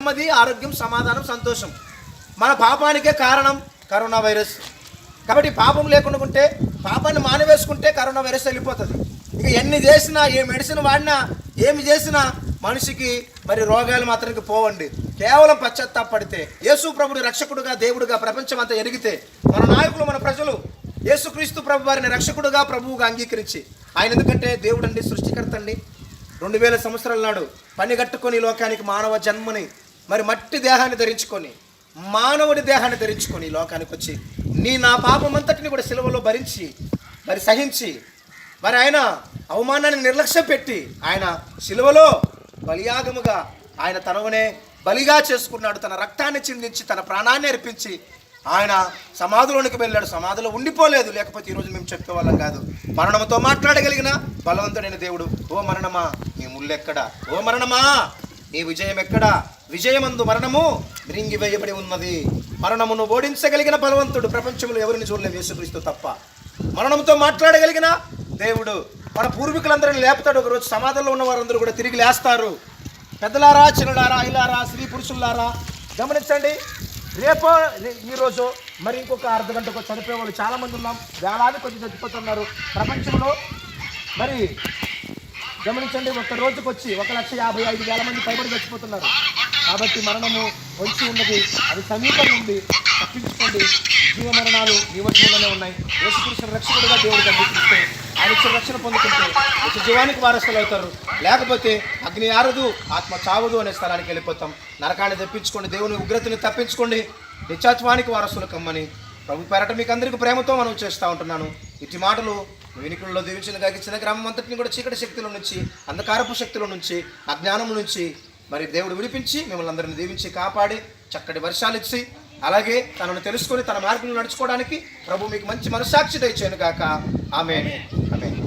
నెమ్మది, ఆరోగ్యం, సమాధానం, సంతోషం. మన పాపానికే కారణం కరోనా వైరస్. కాబట్టి పాపం లేకుండా ఉంటే, పాపాన్ని మానివేసుకుంటే కరోనా వైరస్ వెళ్ళిపోతుంది. ఇక ఎన్ని చేసినా, ఏ మెడిసిన్ వాడినా, ఏమి చేసినా మనిషికి మరి రోగాలు మాత్రానికి పోవండి. కేవలం పశ్చాత్తాపడితే, యేసు ప్రభుడు రక్షకుడుగా, దేవుడుగా ప్రపంచం అంతా ఎరిగితే, మన నాయకులు, మన ప్రజలు యేసుక్రీస్తు ప్రభు వారిని రక్షకుడుగా, ప్రభువుగా అంగీకరించి, ఆయన ఎందుకంటే దేవుడు అండి, సృష్టికర్త అండి. 2000 సంవత్సరాల నాడు పని కట్టుకొని లోకానికి మానవ జన్మని మరి మట్టి దేహాన్ని ధరించుకొని, మానవుడి దేహాన్ని ధరించుకొని లోకానికి వచ్చి నా పాపం అంతటిని కూడా సిలువలో భరించి మరి సహించి, మరి ఆయన అవమానాన్ని నిర్లక్ష్యం పెట్టి ఆయన సిలువలో బలియాగముగా ఆయన తనవనే బలిగా చేసుకున్నాడు. తన రక్తాన్ని చిందించి, తన ప్రాణాన్ని అర్పించి ఆయన సమాధిలోనికి వెళ్ళాడు. సమాధిలో ఉండిపోలేదు, లేకపోతే ఈరోజు మేము చెప్పేవాళ్ళం కాదు. మరణంతో మాట్లాడగలిగిన బలవంతుడైన దేవుడు. ఓ మరణమా నీ ముళ్ళెక్కడా? ఓ మరణమా నీ విజయం ఎక్కడా? విజయమందు మరణము రింగి వేయబడి ఉన్నది. మరణమును ఓడించగలిగిన బలవంతుడు ప్రపంచంలో ఎవరిని చూడలేదు, యేసుక్రీస్తు తప్ప. మరణంతో మాట్లాడగలిగిన దేవుడు మన పూర్వీకులందరినీ లేపుతాడు. ఒకరోజు సమాధంలో ఉన్న వారందరూ కూడా తిరిగి లేస్తారు. పెద్దలారా, చిన్నలారా, ఇలారా, స్త్రీ పురుషులారా గమనించండి. రేపో ఈరోజు మరి ఇంకొక అర్ధగంటకు చనిపోయే వాళ్ళు చాలామంది ఉన్నాం. వేలాది కొద్ది చచ్చిపోతున్నారు ప్రపంచంలో. మరి గమనించండి, ఒక్క రోజుకు వచ్చి 1,55,000 మంది పైబడి చచ్చిపోతున్నారు. కాబట్టి మరణము వచ్చి ఉన్నది, అది సమీపంలో ఉంది. తప్పించుకోండి. జీవ మరణాలు నీ వశంలోనే ఉన్నాయి. యేసుక్రీస్తును రక్షకుడుగా దేవుడికి అంగీకరిస్తే, ఆయన ఇచ్చిన రక్షణ పొందుకుంటే నిత్య జీవానికి వారసులు అవుతారు. లేకపోతే అగ్ని ఆరదు, ఆత్మ చావదు అనే స్థలానికి వెళ్ళిపోతాం. నరకాన్ని తప్పించుకోండి, దేవుని ఉగ్రతని తప్పించుకోండి, నిత్యత్వానికి వారసులు కమ్మని ప్రభు పేరట మీకు అందరికీ ప్రేమతో మనం చేస్తూ ఉంటున్నాను. ఇటు మాటలు వినికులలో దీవించిన కాక చిన్న గ్రామం అంతటిని కూడా చీకటి శక్తుల నుంచి, అంధకారపు శక్తుల నుంచి, అజ్ఞానం నుంచి మరి దేవుడు విడిపించి మిమ్మల్ని అందరిని దీవించి కాపాడి చక్కటి వర్షాలు ఇచ్చి, అలాగే తనను తెలుసుకొని తన మార్గంలో నడుచుకోవడానికి ప్రభు మీకు మంచి మనస్సాక్షి దయచేయను గాక. ఆమేన్. ఆమేన్.